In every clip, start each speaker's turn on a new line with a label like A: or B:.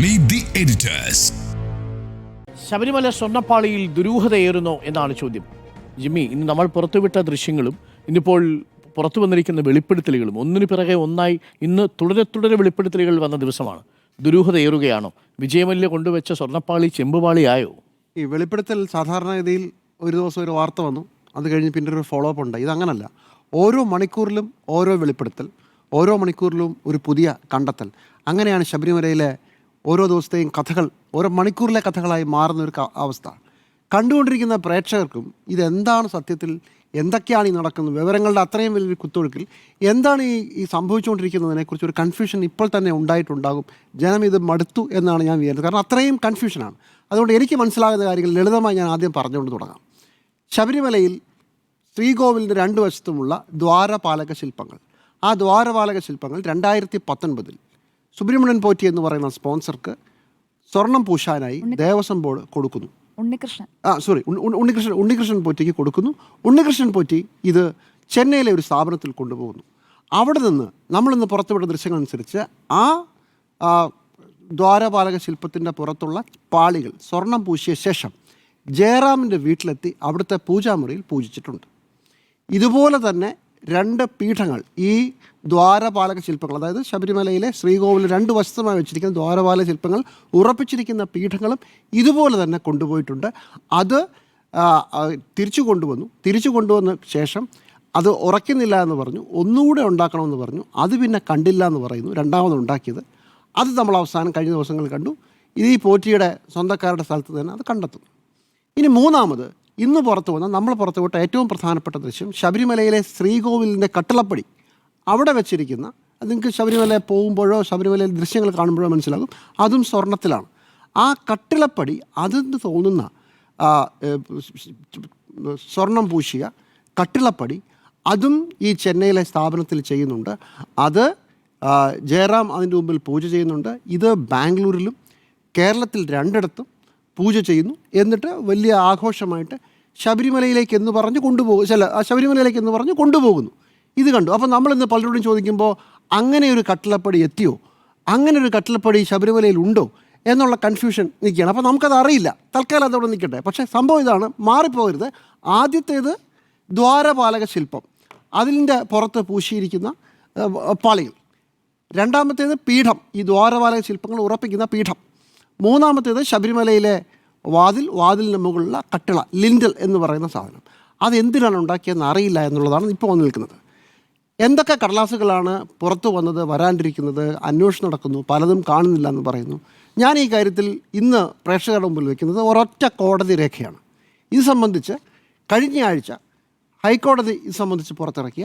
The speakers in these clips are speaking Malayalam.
A: Meet the editors.
B: ശബരിമല സ്വർണ്ണപ്പാളിയിൽ ദുരൂഹതയേറുന്നോ എന്നാണ് ചോദ്യം. ജിമ്മി, ഇന്ന് നമ്മൾ പുറത്തുവിട്ട ദൃശ്യങ്ങളും ഇന്നിപ്പോൾ പുറത്തു വന്നിരിക്കുന്ന വെളിപ്പെടുത്തലുകളും ഒന്നിനു പിറകെ ഒന്നായി ഇന്ന് തുടരെ വെളിപ്പെടുത്തലുകൾ വന്ന ദിവസമാണ്. ദുരൂഹതയേറുകയാണോ? വിജയമല്യ കൊണ്ടുവച്ച സ്വർണ്ണപ്പാളി ചെമ്പുപാളിയായോ?
C: ഈ വെളിപ്പെടുത്തൽ സാധാരണഗതിയിൽ ഒരു ദിവസം ഒരു വാർത്ത വന്നു, അത് കഴിഞ്ഞ് പിന്നെ ഒരു ഫോളോ അപ്പ് ഉണ്ട്. ഇതങ്ങനല്ല. ഓരോ മണിക്കൂറിലും ഓരോ വെളിപ്പെടുത്തൽ, ഓരോ മണിക്കൂറിലും ഒരു പുതിയ കണ്ടെത്തൽ. അങ്ങനെയാണ് ശബരിമലയിലെ ഓരോ ദിവസത്തെയും കഥകൾ ഓരോ മണിക്കൂറിലെ കഥകളായി മാറുന്ന ഒരു അവസ്ഥ. കണ്ടുകൊണ്ടിരിക്കുന്ന പ്രേക്ഷകർക്കും ഇതെന്താണ് സത്യത്തിൽ, എന്തൊക്കെയാണ് ഈ നടക്കുന്നത്, വിവരങ്ങളുടെ അത്രയും വലിയൊരു കുത്തൊഴുക്കിൽ എന്താണ് ഈ സംഭവിച്ചുകൊണ്ടിരിക്കുന്നതിനെക്കുറിച്ച് ഒരു കൺഫ്യൂഷൻ ഇപ്പോൾ തന്നെ ഉണ്ടായിട്ടുണ്ടാകും. ജനം ഇത് മടുത്തു എന്നാണ് ഞാൻ വിചാരിച്ചത്. കാരണം അത്രയും കൺഫ്യൂഷനാണ്. അതുകൊണ്ട് എനിക്ക് മനസ്സിലാകുന്ന കാര്യങ്ങൾ ലളിതമായി ഞാൻ ആദ്യം പറഞ്ഞുകൊണ്ട് തുടങ്ങാം. ശബരിമലയിൽ ശ്രീകോവിലിൻ്റെ രണ്ട് വശത്തുമുള്ള ദ്വാരപാലക ശില്പങ്ങൾ, ആ ദ്വാരപാലക ശില്പങ്ങൾ 2019 സുബ്രഹ്മണ്യൻ പോറ്റി എന്ന് പറയുന്ന സ്പോൺസർക്ക് സ്വർണം പൂശാനായി ദേവസ്വം ബോർഡ് കൊടുക്കുന്നു. ഉണ്ണികൃഷ്ണൻ പോറ്റിക്ക് കൊടുക്കുന്നു. ഉണ്ണികൃഷ്ണൻ പോറ്റി ഇത് ചെന്നൈയിലെ ഒരു സ്ഥാപനത്തിൽ കൊണ്ടുപോകുന്നു. അവിടെ നിന്ന് നമ്മളിന്ന് പുറത്തുവിട്ട ദൃശ്യങ്ങളനുസരിച്ച് ആ ദ്വാരപാലക ശില്പത്തിൻ്റെ പുറത്തുള്ള പാളികൾ സ്വർണം പൂശിയ ശേഷം ജയറാമിൻ്റെ വീട്ടിലെത്തി അവിടുത്തെ പൂജാമുറിയിൽ പൂജിച്ചിട്ടുണ്ട്. ഇതുപോലെ തന്നെ രണ്ട് പീഠങ്ങൾ, ഈ ദ്വാരപാലക ശില്പങ്ങൾ, അതായത് ശബരിമലയിലെ ശ്രീകോവിൽ രണ്ട് വശത്തുമായി വെച്ചിരിക്കുന്ന ദ്വാരപാലക ശില്പങ്ങൾ ഉറപ്പിച്ചിരിക്കുന്ന പീഠങ്ങളും ഇതുപോലെ തന്നെ കൊണ്ടുപോയിട്ടുണ്ട്. അത് തിരിച്ചു കൊണ്ടുവന്ന ശേഷം അത് ഉറയ്ക്കുന്നില്ല എന്ന് പറഞ്ഞു, ഒന്നുകൂടെ ഉണ്ടാക്കണമെന്ന് പറഞ്ഞു. അത് പിന്നെ കണ്ടില്ല എന്ന് പറയുന്നു. രണ്ടാമത് ഉണ്ടാക്കിയത് അത് നമ്മൾ അവസാനം കഴിഞ്ഞ ദിവസങ്ങളിൽ കണ്ടു. ഇത് ഈ പോറ്റിയുടെ സ്വന്തക്കാരുടെ സ്ഥലത്ത് തന്നെ അത് കണ്ടെത്തുന്നു. ഇനി മൂന്നാമത് ഇന്ന് നമ്മൾ പുറത്തുവിട്ട ഏറ്റവും പ്രധാനപ്പെട്ട ദൃശ്യം ശബരിമലയിലെ ശ്രീകോവിലിൻ്റെ കട്ടിളപ്പടി അവിടെ വെച്ചിരിക്കുന്ന, അത് നിങ്ങൾക്ക് ശബരിമല പോകുമ്പോഴോ ശബരിമലയിൽ ദൃശ്യങ്ങൾ കാണുമ്പോഴോ മനസ്സിലാകും, അതും സ്വർണത്തിലാണ്. ആ കട്ടിളപ്പടി അതെന്ന് തോന്നുന്ന സ്വർണം പൂശിയ കട്ടിളപ്പടി അതും ഈ ചെന്നൈയിലെ സ്ഥാപനത്തിൽ ചെയ്യുന്നുണ്ട്. അത് ജയറാം അതിൻ്റെ മുമ്പിൽ പൂജ ചെയ്യുന്നുണ്ട്. ഇത് ബാംഗ്ലൂരിലും കേരളത്തിൽ രണ്ടിടത്തും പൂജ ചെയ്യുന്നു. എന്നിട്ട് വലിയ ആഘോഷമായിട്ട് ശബരിമലയിലേക്ക് എന്ന് പറഞ്ഞ് കൊണ്ടുപോകുന്നു. ഇത് കണ്ടു. അപ്പോൾ നമ്മളിന്ന് പലരോടും ചോദിക്കുമ്പോൾ അങ്ങനെ ഒരു കട്ടിളപ്പടി എത്തിയോ, അങ്ങനെ ഒരു കട്ടിളപ്പടി ശബരിമലയിൽ ഉണ്ടോ എന്നുള്ള കൺഫ്യൂഷൻ നിൽക്കുകയാണ്. അപ്പോൾ നമുക്കത് അറിയില്ല. തൽക്കാലം അതവിടെ നിൽക്കട്ടെ. പക്ഷേ സംഭവം ഇതാണ്, മാറിപ്പോകരുത്. ആദ്യത്തേത് ദ്വാരപാലക ശില്പം, അതിൻ്റെ പുറത്ത് പൂശിയിരിക്കുന്ന പാളികൾ. രണ്ടാമത്തേത് പീഠം, ഈ ദ്വാരപാലക ശില്പങ്ങൾ ഉറപ്പിക്കുന്ന പീഠം. മൂന്നാമത്തേത് ശബരിമലയിലെ വാതിലിന് മുകളിലുള്ള കട്ടിള, ലിൻഡൽ എന്ന് പറയുന്ന സാധനം. അതെന്തിനാണ് ഉണ്ടാക്കിയതെന്ന് അറിയില്ല എന്നുള്ളതാണ് ഇപ്പോൾ വന്ന് നിൽക്കുന്നത്. എന്തൊക്കെ കടലാസുകളാണ് പുറത്തു വന്നത്, വരാണ്ടിരിക്കുന്നത്, അന്വേഷണം നടക്കുന്നു, പലതും കാണുന്നില്ല എന്ന് പറയുന്നു. ഞാൻ ഈ കാര്യത്തിൽ ഇന്ന് പ്രേക്ഷകരുടെ മുമ്പിൽ വയ്ക്കുന്നത് ഒരൊറ്റ കോടതി രേഖയാണ്. ഇത് സംബന്ധിച്ച് കഴിഞ്ഞ ആഴ്ച ഹൈക്കോടതി ഇത് സംബന്ധിച്ച് പുറത്തിറക്കിയ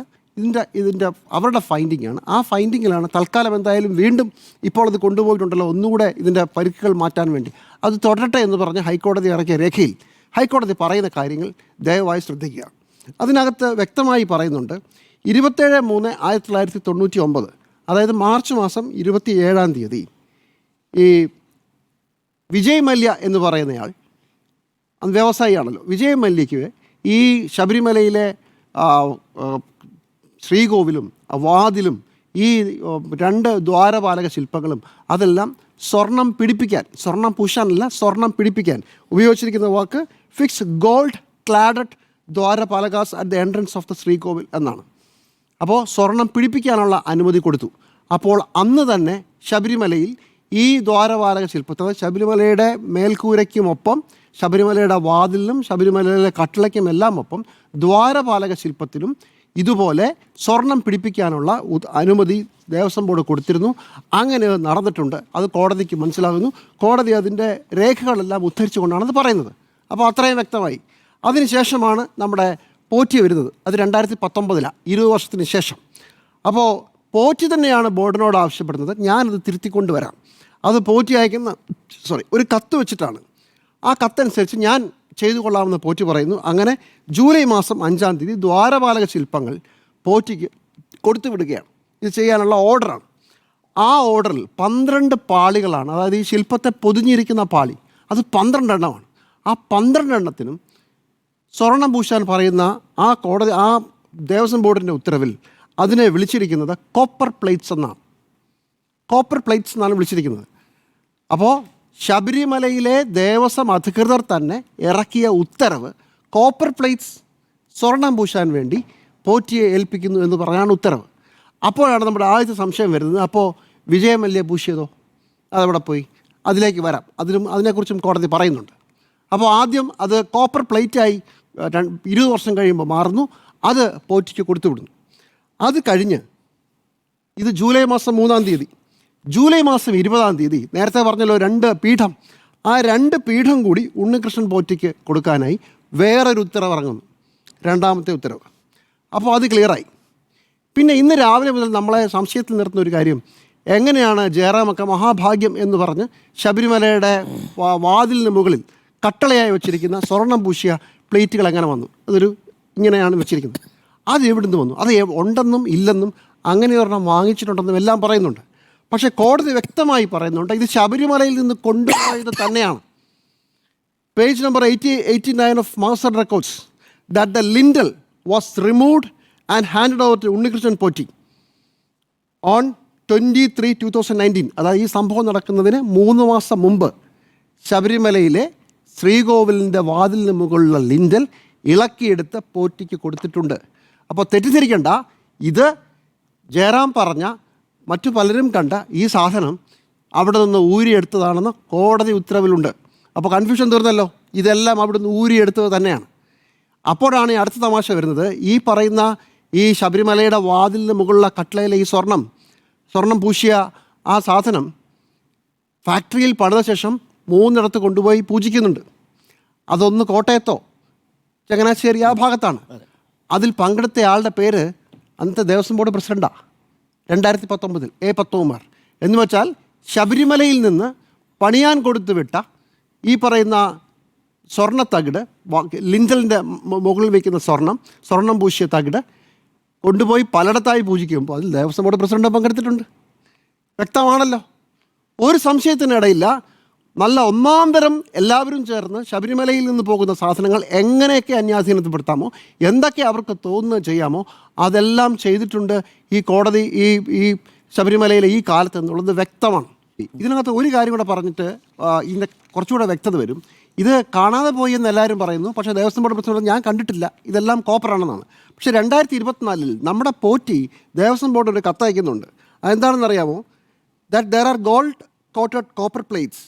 C: ഇതിൻ്റെ അവരുടെ ഫൈൻഡിങ്ങാണ്. ആ ഫൈൻഡിങ്ങിലാണ് തൽക്കാലം എന്തായാലും വീണ്ടും ഇപ്പോൾ അത് കൊണ്ടുപോയിട്ടുണ്ടല്ലോ, ഒന്നുകൂടെ ഇതിൻ്റെ പരിക്കുകൾ മാറ്റാൻ വേണ്ടി അത് തുടരട്ടെ എന്ന് പറഞ്ഞ് ഹൈക്കോടതി ഇറക്കിയ രേഖയിൽ ഹൈക്കോടതി പറയുന്ന കാര്യങ്ങൾ ദയവായി ശ്രദ്ധിക്കുക. അതിനകത്ത് വ്യക്തമായി പറയുന്നുണ്ട്, 27/3/1999, അതായത് മാർച്ച് മാസം 27-ാം തീയതി ഈ വിജയ് മല്യ എന്ന് പറയുന്നയാൾ, അത് വ്യവസായിയാണല്ലോ, വിജയ് മല്യയ്ക്ക് ഈ ശബരിമലയിലെ ശ്രീകോവിലും വാതിലും ഈ രണ്ട് ദ്വാരപാലക ശില്പങ്ങളും അതെല്ലാം സ്വർണം പൂശാനല്ല, സ്വർണം പിടിപ്പിക്കാൻ ഉപയോഗിച്ചിരിക്കുന്ന വാക്ക് fix gold cladded dwarapalakas at the entrance of the Sreekovil എന്നാണ്. അപ്പോൾ സ്വർണം പിടിപ്പിക്കാനുള്ള അനുമതി കൊടുത്തു. അപ്പോൾ അന്ന് തന്നെ ശബരിമലയിൽ ഈ ദ്വാരപാലക ശില്പത്തിൽ, ശബരിമലയുടെ മേൽക്കൂരയ്ക്കുമൊപ്പം ശബരിമലയുടെ വാതിലിനും ശബരിമലയിലെ കട്ടിളയ്ക്കും എല്ലാം ഒപ്പം ദ്വാരപാലക ശില്പത്തിലും ഇതുപോലെ സ്വർണം പിടിപ്പിക്കാനുള്ള അനുമതി ദേവസ്വം ബോർഡ് കൊടുത്തിരുന്നു. അങ്ങനെ നടന്നിട്ടുണ്ട്. അത് കോടതിക്ക് മനസ്സിലാകുന്നു. കോടതി അതിൻ്റെ രേഖകളെല്ലാം ഉദ്ധരിച്ചുകൊണ്ടാണ് അത് പറയുന്നത്. അപ്പോൾ അത്രയും വ്യക്തമായി. അതിനുശേഷമാണ് നമ്മുടെ പോറ്റി വരുന്നത്. അത് 2019, 20 വർഷത്തിന് ശേഷം. അപ്പോൾ പോറ്റി തന്നെയാണ് ബോർഡിനോട് ആവശ്യപ്പെടുന്നത്, ഞാനത് തിരുത്തിക്കൊണ്ട് വരാം. അത് പോറ്റി അയക്കുന്ന ഒരു കത്ത് വെച്ചിട്ടാണ്. ആ കത്തനുസരിച്ച് ഞാൻ ചെയ്തു കൊള്ളാമെന്ന് പോറ്റി പറയുന്നു. അങ്ങനെ ജൂലൈ മാസം 5-ാം തീയതി ദ്വാരപാലക ശില്പങ്ങൾ പോറ്റിക്ക് കൊടുത്തു വിടുകയാണ്. ഇത് ചെയ്യാനുള്ള ഓർഡറാണ്. ആ ഓർഡറിൽ 12 പാളികളാണ്, അതായത് ഈ ശില്പത്തെ പൊതിഞ്ഞിരിക്കുന്ന പാളി, അത് 12 എണ്ണമാണ്. ആ 12 എണ്ണത്തിനും സ്വർണം പൂശാൻ പറയുന്ന ആ ദേവസ്വം ബോർഡിൻ്റെ ഉത്തരവിൽ അതിനെ വിളിച്ചിരിക്കുന്നത് കോപ്പർ പ്ലേറ്റ്സ് എന്നാണ്. കോപ്പർ പ്ലേറ്റ്സ് എന്നാണ് വിളിച്ചിരിക്കുന്നത്. അപ്പോൾ ശബരിമലയിലെ ദേവസ്വം അധികൃതർ തന്നെ ഇറക്കിയ ഉത്തരവ് കോപ്പർ പ്ലേറ്റ്സ് സ്വർണം പൂശാൻ വേണ്ടി പോറ്റിയെ ഏൽപ്പിക്കുന്നു എന്ന് പറഞ്ഞാണ് ഉത്തരവ്. അപ്പോഴാണ് നമ്മുടെ ആദ്യത്തെ സംശയം വരുന്നത്, അപ്പോൾ വിജയമല്യ പൂശിയതോ, അതവിടെ പോയി? അതിലേക്ക് വരാം, അതിനെക്കുറിച്ചും കോടതി പറയുന്നുണ്ട്. അപ്പോൾ ആദ്യം അത് കോപ്പർ പ്ലേറ്റായി 20 വർഷം കഴിയുമ്പോൾ മാറുന്നു, അത് പോറ്റിക്ക് കൊടുത്തുവിടുന്നു. അത് കഴിഞ്ഞ് ഇത് ജൂലൈ മാസം 3-ാം തീയതി, ജൂലൈ മാസം 20-ാം തീയതി നേരത്തെ പറഞ്ഞല്ലോ 2 പീഠം, ആ 2 പീഠം കൂടി ഉണ്ണികൃഷ്ണൻ പോറ്റിക്ക് കൊടുക്കാനായി വേറൊരു ഉത്തരവ് ഇറങ്ങുന്നു, 2ാമത്തെ ഉത്തരവ്. അപ്പോൾ അത് ക്ലിയറായി. പിന്നെ ഇന്ന് രാവിലെ മുതൽ നമ്മളെ സംശയത്തിൽ നിർത്തുന്ന ഒരു കാര്യം, എങ്ങനെയാണ് ജയറാമൊക്കെ മഹാഭാഗ്യം എന്ന് പറഞ്ഞ് ശബരിമലയുടെ വാതിലിന് മുകളിൽ കട്ടളയായി വെച്ചിരിക്കുന്ന സ്വർണം പൂശിയ പ്ലേറ്റുകൾ എങ്ങനെ വന്നു? ഇങ്ങനെയാണ് വെച്ചിരിക്കുന്നത്. അത് എവിടുന്ന് വന്നു? അത് ഉണ്ടെന്നും ഇല്ലെന്നും അങ്ങനെ ഒരെണ്ണം വാങ്ങിച്ചിട്ടുണ്ടെന്നും എല്ലാം പറയുന്നുണ്ട്. പക്ഷേ കോടതി വ്യക്തമായി പറയുന്നുണ്ട്, ഇത് ശബരിമലയിൽ നിന്ന് കൊണ്ടുപോയത് തന്നെയാണ്. Page number 89 of master records that the lintel was removed and handed over to Unnikrishnan Potti on 23/2019. അതായത് ഈ സംഭവം നടക്കുന്നതിന് 3 മാസം മുമ്പ് ശബരിമലയിലെ ശ്രീകോവിലിൻ്റെ വാതിലിന് മുകളിലുള്ള ലിൻഡൽ ഇളക്കിയെടുത്ത് പോറ്റിക്ക് കൊടുത്തിട്ടുണ്ട്. അപ്പോൾ തെറ്റിദ്ധരിക്കേണ്ട, ഇത് ജയറാം പറഞ്ഞ മറ്റു പലരും കണ്ട ഈ സാധനം അവിടെ നിന്ന് ഊരിയെടുത്തതാണെന്ന് കോടതി ഉത്തരവിലുണ്ട്. അപ്പോൾ കൺഫ്യൂഷൻ തീർന്നല്ലോ, ഇതെല്ലാം അവിടെ നിന്ന് ഊരിയെടുത്തത് തന്നെയാണ്. അപ്പോഴാണ് ഈ അടുത്ത തമാശ വരുന്നത്, ഈ പറയുന്ന ഈ ശബരിമലയുടെ വാതിലിന് മുകളിലുള്ള കട്ട്ളയിലെ ഈ സ്വർണം പൂശിയ ആ സാധനം ഫാക്ടറിയിൽ പണിത ശേഷം 3 കൊണ്ടുപോയി പൂജിക്കുന്നുണ്ട്. അതൊന്ന് കോട്ടയത്തോ ചങ്ങനാശ്ശേരി ആ ഭാഗത്താണ്. അതിൽ പങ്കെടുത്ത ആളുടെ പേര് അന്നത്തെ ദേവസ്വം ബോർഡ് പ്രസിഡൻ്റാണ് 2019 A. പത്മകുമാർ. എന്ന് വെച്ചാൽ ശബരിമലയിൽ നിന്ന് പണിയാൻ കൊടുത്തു വിട്ട ഈ പറയുന്ന സ്വർണ്ണ തകിട്, ലിൻഡലിൻ്റെ മുകളിൽ വയ്ക്കുന്ന സ്വർണം പൂശിയ തകിട് കൊണ്ടുപോയി പലയിടത്തായി പൂജിക്കുമ്പോൾ അതിൽ ദേവസ്വം ബോർഡ് പ്രസിഡന്റ് പങ്കെടുത്തിട്ടുണ്ട്. വ്യക്തമാണല്ലോ, ഒരു സംശയത്തിനിടയില്ല. നല്ല ഒന്നാം തരം എല്ലാവരും ചേർന്ന് ശബരിമലയിൽ നിന്ന് പോകുന്ന സാധനങ്ങൾ എങ്ങനെയൊക്കെ അന്യാധീനത്തിൽപ്പെടുത്താമോ, എന്തൊക്കെ അവർക്ക് തോന്നുന്നത് ചെയ്യാമോ, അതെല്ലാം ചെയ്തിട്ടുണ്ട് ഈ കോടതി ഈ ശബരിമലയിലെ ഈ കാലത്ത് എന്നുള്ളത് വ്യക്തമാണ്. ഇതിനകത്ത് ഒരു കാര്യം കൂടെ പറഞ്ഞിട്ട് ഇതിൻ്റെ കുറച്ചുകൂടെ വ്യക്തത വരും. ഇത് കാണാതെ പോയി എന്ന് എല്ലാവരും പറയുന്നു, പക്ഷേ ദേവസ്വം ബോർഡ് പ്രസിഡന്റ് ഞാൻ കണ്ടിട്ടില്ല, ഇതെല്ലാം കോപ്പറാണെന്നാണ്. പക്ഷേ 2024 നമ്മുടെ പോറ്റി ദേവസ്വം ബോർഡ് ഒരു കത്തയക്കുന്നുണ്ട്. അതെന്താണെന്നറിയാമോ? That there are gold coated copper plates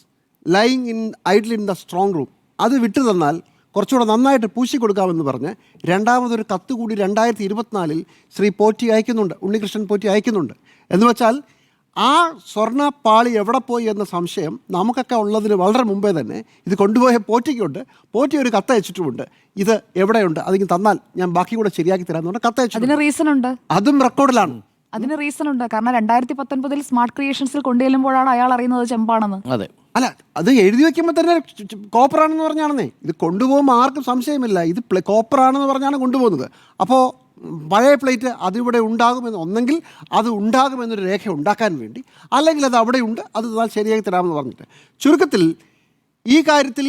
C: lying idle in the strong room. അത് വിട്ടു തന്നാൽ കുറച്ചുകൂടെ നന്നായിട്ട് പൂശി കൊടുക്കാമെന്ന് പറഞ്ഞ് രണ്ടാമതൊരു കത്ത് കൂടി 2024 ശ്രീ പോറ്റി അയക്കുന്നുണ്ട്, ഉണ്ണികൃഷ്ണൻ പോറ്റി അയക്കുന്നുണ്ട്. എന്ന് വെച്ചാൽ ആ സ്വർണ്ണപ്പാളി എവിടെ പോയി എന്ന സംശയം നമുക്കൊക്കെ ഉള്ളതിന് വളരെ മുമ്പേ തന്നെ ഇത് കൊണ്ടുപോയ പോറ്റിക്കുണ്ട്. പോറ്റി ഒരു കത്ത് അയച്ചിട്ടുമുണ്ട്, ഇത് എവിടെയുണ്ട്, അതിന് തന്നാൽ ഞാൻ ബാക്കി കൂടെ ശരിയാക്കി തരാമെന്ന് പറഞ്ഞാൽ കത്ത് അയച്ചു.
A: അതിന് റീസൺ ഉണ്ട്,
C: അതും റെക്കോർഡിലാണ്.
A: അതിന് റീസൺ ഉണ്ട്. കാരണം 2019 സ്മാർട്ട് ക്രിയേഷൻസിൽ കൊണ്ടുചെല്ലുമ്പോഴാണ് അയാൾ അറിയുന്നത് ചെമ്പാണെന്ന്.
B: അതെ,
C: അല്ല, അത് എഴുതി വെക്കുമ്പോൾ തന്നെ കോപ്പറാണെന്ന് പറഞ്ഞാണെന്നേ. ഇത് കൊണ്ടുപോകുമ്പോൾ ആർക്കും സംശയമില്ല, ഇത് കോപ്പറാണെന്ന് പറഞ്ഞാണ് കൊണ്ടുപോകുന്നത്. അപ്പോൾ പഴയ പ്ലേറ്റ് അതിവിടെ ഉണ്ടാകുമെന്ന്, ഒന്നെങ്കിൽ അത് ഉണ്ടാകുമെന്നൊരു രേഖ ഉണ്ടാക്കാൻ വേണ്ടി, അല്ലെങ്കിൽ അത് അവിടെ ഉണ്ട്, അത് ശരിയാക്കി തരാമെന്ന് പറഞ്ഞിട്ട്. ചുരുക്കത്തിൽ ഈ കാര്യത്തിൽ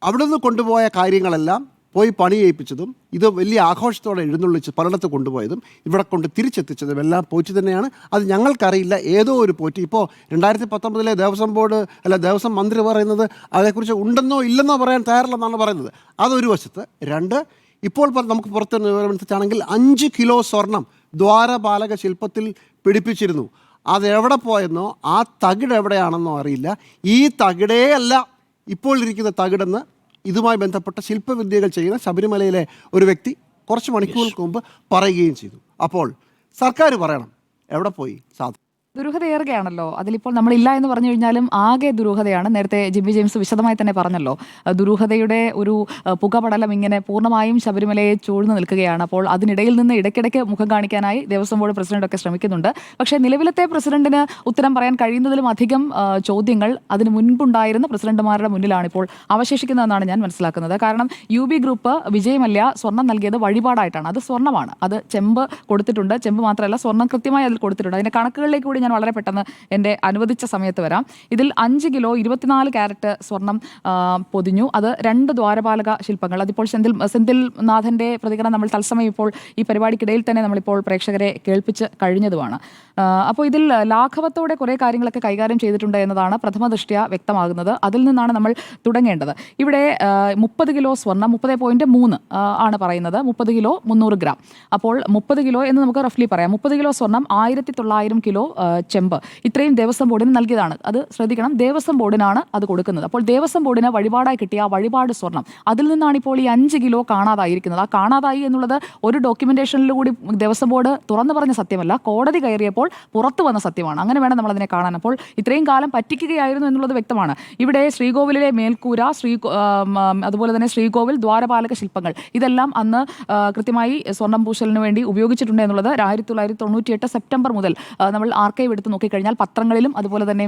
C: അവിടെ നിന്ന് കൊണ്ടുപോയ കാര്യങ്ങളെല്ലാം പോയി പണി ചെയ്യിപ്പിച്ചതും ഇത് വലിയ ആഘോഷത്തോടെ എഴുന്നള്ളിച്ച് പലയിടത്ത് കൊണ്ടുപോയതും ഇവിടെ കൊണ്ട് തിരിച്ചെത്തിച്ചതും എല്ലാം പോറ്റി തന്നെയാണ്. അത് ഞങ്ങൾക്കറിയില്ല, ഏതോ ഒരു പോറ്റി. ഇപ്പോൾ 2019 ദേവസ്വം ബോർഡ് ദേവസ്വം മന്ത്രി പറയുന്നത് അതേക്കുറിച്ച് ഉണ്ടെന്നോ ഇല്ലെന്നോ പറയാൻ തയ്യാറില്ലെന്നാണ് പറയുന്നത്. അതൊരു വശത്ത്. 2, ഇപ്പോൾ നമുക്ക് പുറത്ത് വിവരമനുസരിച്ചാണെങ്കിൽ 5 കിലോ സ്വർണം ദ്വാരപാലക ശില്പത്തിൽ പിടിപ്പിച്ചിരുന്നു. അതെവിടെ പോയെന്നോ ആ തകിട് എവിടെയാണെന്നോ അറിയില്ല. ഈ തകിടേ അല്ല ഇപ്പോൾ ഇരിക്കുന്ന തകിടെന്ന് ഇതുമായി ബന്ധപ്പെട്ട ശില്പവിദ്യകൾ ചെയ്യുന്ന ശബരിമലയിലെ ഒരു വ്യക്തി കുറച്ച് മണിക്കൂറുകൾക്ക് മുമ്പ് പറയുകയും ചെയ്തു. അപ്പോൾ സർക്കാർ പറയണം എവിടെ പോയി സാധനം.
A: ദുരൂഹതയേറുകയാണല്ലോ. അതിലിപ്പോൾ നമ്മളില്ല എന്ന് പറഞ്ഞു കഴിഞ്ഞാലും ആകെ ദുരൂഹതയാണ്. നേരത്തെ ജിമ്മി ജെയിംസ് വിശദമായി തന്നെ പറഞ്ഞല്ലോ, ദുരൂഹതയുടെ ഒരു പുകപടലം ഇങ്ങനെ പൂർണ്ണമായും ശബരിമലയെ ചൂഴ്ന്നു നിൽക്കുകയാണ്. അപ്പോൾ അതിനിടയിൽ നിന്ന് ഇടയ്ക്കിടയ്ക്ക് മുഖം കാണിക്കാനായി ദേവസ്വം ബോർഡ് പ്രസിഡന്റൊക്കെ ശ്രമിക്കുന്നുണ്ട്. പക്ഷേ നിലവിലത്തെ പ്രസിഡന്റിന് ഉത്തരം പറയാൻ കഴിയുന്നതിലും അധികം ചോദ്യങ്ങൾ അതിന് മുൻപുണ്ടായിരുന്ന പ്രസിഡന്റുമാരുടെ മുന്നിലാണ് ഇപ്പോൾ അവശേഷിക്കുന്നതെന്നാണ് ഞാൻ മനസ്സിലാക്കുന്നത്. കാരണം UB ഗ്രൂപ്പ് വിജയമല്യ സ്വർണം നൽകിയത് വഴിപാടായിട്ടാണ്. അത് സ്വർണ്ണമാണ്, അത് ചെമ്പ് കൊടുത്തിട്ടുണ്ട്. ചെമ്പ് മാത്രമല്ല, സ്വർണം കൃത്യമായി അതിൽ കൊടുത്തിട്ടുണ്ട്. അതിന്റെ കണക്കുകളിലേക്ക് കൂടി ഞാൻ വളരെ പെട്ടെന്ന് എൻ്റെ അനുവദിച്ച സമയത്ത് വരാം. ഇതിൽ 5 കിലോ 24 ക്യാരറ്റ് സ്വർണം പൊതിഞ്ഞു. അത് 2 ദ്വാരപാലക ശില്പങ്ങൾ. അതിപ്പോൾ സെന്തിൽ നാഥൻ്റെ പ്രതികരണം നമ്മൾ തത്സമയം ഇപ്പോൾ ഈ പരിപാടിക്കിടയിൽ തന്നെ നമ്മളിപ്പോൾ പ്രേക്ഷകരെ കേൾപ്പിച്ച് കഴിഞ്ഞതുമാണ്. അപ്പോൾ ഇതിൽ ലാഘവത്തോടെ കുറേ കാര്യങ്ങളൊക്കെ കൈകാര്യം ചെയ്തിട്ടുണ്ട് എന്നതാണ് പ്രഥമ ദൃഷ്ട്യാ വ്യക്തമാകുന്നത്. അതിൽ നിന്നാണ് നമ്മൾ തുടങ്ങേണ്ടത്. ഇവിടെ 30 കിലോ സ്വർണം 30.3 ആണ് പറയുന്നത്. 30 കിലോ 300 ഗ്രാം. അപ്പോൾ 30 കിലോ എന്ന് നമുക്ക് റഫ്ലി പറയാം. 30 കിലോ സ്വർണം 1900 കിലോ ചെമ്പ് ഇത്രയും ദേവസ്വം ബോർഡിന് നൽകിയതാണ്. അത് ശ്രദ്ധിക്കണം, ദേവസ്വം ബോർഡിനാണ് അത് കൊടുക്കുന്നത്. അപ്പോൾ ദേവസ്വം ബോർഡിന് വഴിപാടായി കിട്ടിയ ആ വഴിപാട് സ്വർണം, അതിൽ നിന്നാണ് ഇപ്പോൾ ഈ 5 കിലോ കാണാതായിരിക്കുന്നത്. ആ കാണാതായി എന്നുള്ളത് ഒരു ഡോക്യുമെന്റേഷനിലൂടെ ദേവസ്വം ബോർഡ് തുറന്നു പറഞ്ഞ സത്യമല്ല, കോടതി കയറിയപ്പോൾ പുറത്തു വന്ന സത്യമാണ്. അങ്ങനെ വേണം നമ്മൾ അതിനെ കാണാൻ. അപ്പോൾ ഇത്രയും കാലം പറ്റിക്കുകയായിരുന്നു എന്നുള്ളത് വ്യക്തമാണ്. ഇവിടെ ശ്രീകോവിലിലെ മേൽക്കൂര, അതുപോലെ തന്നെ ശ്രീകോവിൽ ദ്വാരപാലക ശില്പങ്ങൾ, ഇതെല്ലാം അന്ന് കൃത്യമായി സ്വർണം പൂശലിന് വേണ്ടി ഉപയോഗിച്ചിട്ടുണ്ട് എന്നുള്ളത് 1998 സെപ്റ്റംബർ മുതൽ നമ്മൾ ആർക്കൈവ് എടുത്ത് നോക്കിക്കഴിഞ്ഞാൽ പത്രങ്ങളിലും അതുപോലെ തന്നെ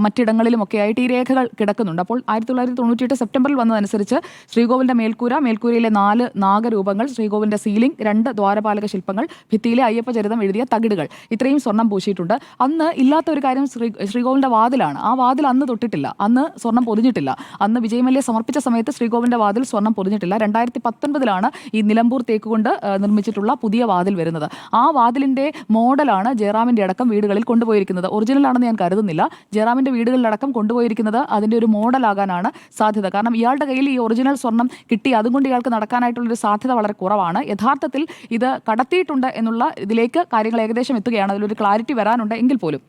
A: മറ്റിടങ്ങളിലും ഒക്കെ ആയിട്ട് ഈ രേഖകൾ കിടക്കുന്നുണ്ട്. അപ്പോൾ 1998 സെപ്റ്റംബറിൽ വന്നതനുസരിച്ച് ശ്രീകോവിലിന്റെ മേൽക്കൂരയിലെ 4 നാഗരൂപങ്ങൾ, ശ്രീകോവിലിന്റെ സീലിംഗ്, 2 ദ്വാരപാലക ശില്പങ്ങൾ, ഭിത്തിയിലെ അയ്യപ്പ ചരിതം എഴുതിയ തകിടുകൾ, ഇത്രയും സ്വർണം പൂശിയിട്ടുണ്ട്. അന്ന് ഇല്ലാത്ത ഒരു കാര്യം ശ്രീകോവിലിന്റെ വാതിലാണ്. ആ വാതിൽ അന്ന് തൊട്ടിട്ടില്ല, അന്ന് സ്വർണം പൊതിഞ്ഞിട്ടില്ല. അന്ന് വിജയമല്യ സമർപ്പിച്ച സമയത്ത് ശ്രീകോവിലിന്റെ വാതിൽ സ്വർണം പൊതിഞ്ഞിട്ടില്ല. 2019 ഈ നിലമ്പൂർ തേക്ക് കൊണ്ട് നിർമ്മിച്ചിട്ടുള്ള പുതിയ വാതിൽ വരുന്നത്. ആ വാതിലിന്റെ മോഡലാണ് ജയറാമിന്റെ അടക്കം വീടുകളിൽ കൊണ്ടുപോയിരിക്കുന്നത്. ഒറിജിനൽ ആണെന്ന് ഞാൻ കരുതുന്നില്ല. ജയറാമിന്റെ വീടുകളിലടക്കം കൊണ്ടുപോയിരിക്കുന്നത് അതിന്റെ ഒരു മോഡലാകാനാണ് സാധ്യത. കാരണം ഇയാളുടെ കയ്യിൽ ഈ ഒറിജിനൽ സ്വർണം കിട്ടി, അതുകൊണ്ട് ഇയാൾക്ക് നടക്കാനായിട്ടുള്ളൊരു സാധ്യത വളരെ കുറവാണ്. യഥാർത്ഥത്തിൽ ഇത് കടത്തിയിട്ടുണ്ട് എന്നുള്ള ഇതിലേക്ക് കാര്യങ്ങൾ ഏകദേശം എത്തുകയാണ്. അതിലൊരു ക്ലാരിറ്റി വരാനുണ്ട് എങ്കിൽ പോലും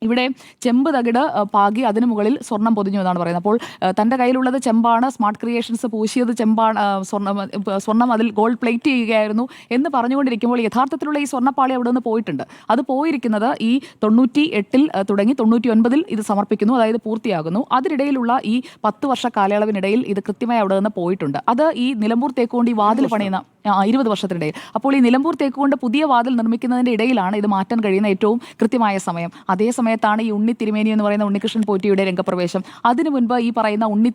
A: ഇവിടെ ചെമ്പ് തകിട് പാകി അതിനു മുകളിൽ സ്വർണം പൊതിഞ്ഞു എന്നാണ് പറയുന്നത്. അപ്പോൾ തൻ്റെ കയ്യിലുള്ളത് ചെമ്പാണ്, സ്മാർട്ട് ക്രിയേഷൻസ് പൂശിയത് ചെമ്പാണ്, സ്വർണം അതിൽ ഗോൾഡ് പ്ലേറ്റ് ചെയ്യുകയായിരുന്നു എന്ന് പറഞ്ഞുകൊണ്ടിരിക്കുമ്പോൾ യഥാർത്ഥത്തിലുള്ള ഈ സ്വർണ്ണപ്പാളി അവിടെ നിന്ന് പോയിട്ടുണ്ട്. അത് പോയിരിക്കുന്നത് ഈ 98 തുടങ്ങി 99 ഇത് സമർപ്പിക്കുന്നു, അതായത് പൂർത്തിയാകുന്നു. അതിനിടയിലുള്ള ഈ 10 വർഷ കാലയളവിനിടയിൽ ഇത് കൃത്യമായി അവിടെ നിന്ന് പോയിട്ടുണ്ട്. അത് ഈ നിലമ്പൂർ തേക്കുകൊണ്ട് ഈ വാതിൽ പണിയുന്ന 20 വർഷത്തിനിടയിൽ. അപ്പോൾ ഈ നിലമ്പൂർ തേക്കുകൊണ്ട് പുതിയ വാതിൽ നിർമ്മിക്കുന്നതിൻ്റെ ഇടയിലാണ് ഇത് മാറ്റാൻ കഴിയുന്ന ഏറ്റവും കൃത്യമായ സമയം. അതേ സമയത്താണ് ഈ ഉണ്ണി തിരുമേനി എന്ന് പറയുന്ന ഉണ്ണികൃഷ്ണൻ പോറ്റിയുടെ രംഗപ്രവേശം. അതിനു മുൻപ് ഈ പറയുന്ന ഉണ്ണി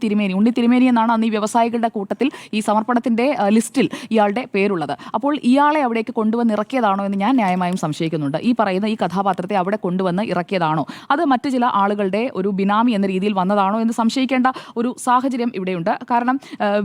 A: തിരുമേനി എന്നാണ് അന്ന് ഈ വ്യവസായികളുടെ കൂട്ടത്തിൽ ഈ സമർപ്പണത്തിന്റെ ലിസ്റ്റിൽ ഇയാളുടെ പേരുള്ളത്. അപ്പോൾ ഇയാളെ അവിടേക്ക് കൊണ്ടുവന്ന് ഇറക്കിയതാണോ എന്ന് ഞാൻ ന്യായമായും സംശയിക്കുന്നുണ്ട്. ഈ പറയുന്ന ഈ കഥാപാത്രത്തെ അവിടെ കൊണ്ടുവന്ന് ഇറക്കിയതാണോ, അത് മറ്റു ചില ആളുകളുടെ ഒരു ബിനാമി എന്ന രീതിയിൽ വന്നതാണോ എന്ന് സംശയിക്കേണ്ട ഒരു സാഹചര്യം ഇവിടെയുണ്ട്. കാരണം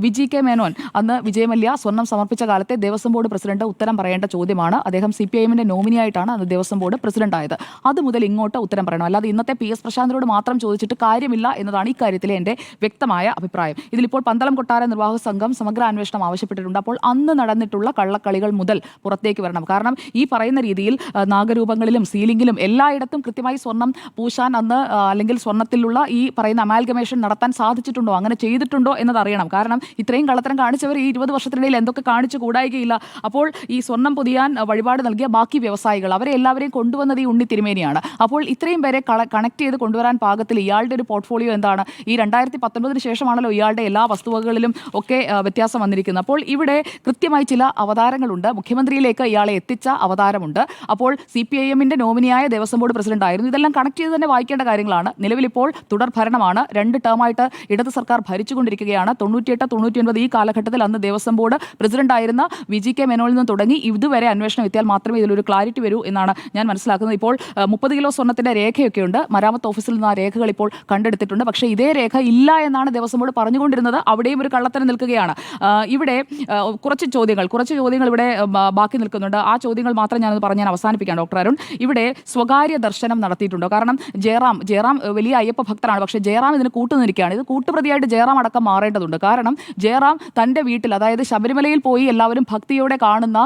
A: വിജി.കെ. മേനോൻ അന്ന് വിജയമല്യ സ്വർണം സമർപ്പിച്ച കാലത്തെ ദേവസ്വം ബോർഡ് പ്രസിഡന്റ് ഉത്തരം പറയേണ്ട ചോദ്യമാണ്. അദ്ദേഹം CPIMന്റെ നോമിനിയായിട്ടാണ് അന്ന് ദേവസ്വം ബോർഡ് പ്രസിഡന്റ് ആയത്. അത് മുതൽ ഇങ്ങോട്ട് ഉത്തരം പറയണം. അല്ലാതെ ഇന്നത്തെ PS പ്രശാന്തനോട് മാത്രം ചോദിച്ചിട്ട് കാര്യമില്ല എന്നതാണ് ഇക്കാര്യത്തിലെ എൻ്റെ വ്യക്തമായ അഭിപ്രായം. ഇതിലിപ്പോൾ പന്തളം കൊട്ടാര നിർവാഹക സംഘം സമഗ്ര അന്വേഷണം ആവശ്യപ്പെട്ടിട്ടുണ്ട്. അപ്പോൾ അന്ന് നടന്നിട്ടുള്ള കള്ളക്കളികൾ മുതൽ പുറത്തേക്ക് വരണം. കാരണം ഈ പറയുന്ന രീതിയിൽ നാഗരൂപങ്ങളിലും സീലിംഗിലും എല്ലായിടത്തും കൃത്യമായി സ്വർണം പൂശാൻ അന്ന് അല്ലെങ്കിൽ സ്വർണത്തിലുള്ള ഈ പറയുന്ന അമാൽഗമേഷൻ നടത്താൻ സാധിച്ചിട്ടുണ്ടോ, അങ്ങനെ ചെയ്തിട്ടുണ്ടോ എന്നത് അറിയണം. കാരണം ഇത്രയും കള്ളത്തരം കാണിച്ചവർ ഈ 20 വർഷത്തിനിടയിൽ എന്തൊക്കെ കാണിച്ചു കൂടായികയില്ല. അപ്പോൾ ഈ സ്വർണം പൊതിയാൻ വഴിപാട് നൽകിയ ബാക്കി വ്യവസായികൾ, അവരെ എല്ലാവരെയും കൊണ്ടുവന്നത് ഈ ഉണ്ണി തിരുമേനിയാണ്. അപ്പോൾ ഇത്രയും പേരെ കണക്ട് ചെയ്ത് കൊണ്ടുവരാൻ പാകത്തിൽ ഇയാളുടെ ഒരു പോർട്ട്ഫോളിയോ എന്താണ്? ഈ 2019 ശേഷമാണല്ലോ ഇയാളുടെ എല്ലാ വസ്തുവകകളിലും ഒക്കെ വ്യത്യാസം വന്നിരിക്കുന്നത്. അപ്പോൾ ഇവിടെ കൃത്യമായി ചില അവതാരങ്ങളുണ്ട്. മുഖ്യമന്ത്രിയിലേക്ക് ഇയാളെ എത്തിച്ച അവതാരമുണ്ട്. അപ്പോൾ CPIMന്റെ നോമിനിയായ ദേവസ്വം ബോർഡ് പ്രസിഡന്റ് ആയിരുന്നു. ഇതെല്ലാം കണക്ട് ചെയ്ത് തന്നെ വായിക്കേണ്ട കാര്യങ്ങളാണ്. നിലവിലിപ്പോൾ തുടർ ഭരണമാണ്. 2 ടേമായിട്ട് ഇടത് സർക്കാർ ഭരിച്ചുകൊണ്ടിരിക്കുകയാണ്. 98, 99 ഈ കാലഘട്ടത്തിൽ അന്ന് ദേവസ്വം ബോർഡ് പ്രസിഡന്റ് ആയിരുന്ന വിജി.കെ. മേനോനിൽ നിന്ന് തുടങ്ങി ഇതുവരെ അന്വേഷണം എത്തിയാൽ മാത്രമേ ഇതിലൊരു ക്ലാരിറ്റി വരൂ എന്നാണ് ഞാൻ മനസ്സിലാക്കുന്നത്. ഇപ്പോൾ 30 കിലോ സ്വർണ്ണത്തിന്റെ രേഖയൊക്കെയുണ്ട്. മരാമത്ത് ഓഫീസിൽ നിന്ന് ആ രേഖകൾ ഇപ്പോൾ കണ്ടെടുത്തിട്ടുണ്ട്. പക്ഷേ ഇതേ രേഖ ഇല്ല എന്നാണ് ദേവസ്വം ബോർഡ് പറഞ്ഞുകൊണ്ടിരുന്നത്. അവിടെയും ഒരു കള്ളത്തരം നിൽക്കുകയാണ്. ഇവിടെ കുറച്ച് ചോദ്യങ്ങൾ ഇവിടെ ബാക്കി നിൽക്കുന്നുണ്ട്. ആ ചോദ്യങ്ങൾ മാത്രം ഞാനത് പറഞ്ഞ് അവസാനിപ്പിക്കാം. ഡോക്ടർ അരുൺ, ഇവിടെ സ്വകാര്യ ദർശനം നടത്തിയിട്ടുണ്ടോ? കാരണം ജയറാം വലിയ അയ്യപ്പ ഭക്തരാണ്. പക്ഷേ ജയറാം ഇതിന് കൂട്ടുനിൽക്കുകയാണ്. ഇത് കൂട്ടുപ്രതിയായിട്ട് ജയറാം അടക്കം മാറേണ്ടതുണ്ട്. കാരണം ജയറാം തൻ്റെ വീട്ടിൽ, അതായത് ശബരിമലയിൽ പോയി എല്ലാവരും ഭക്തിയോടെ കാണുന്ന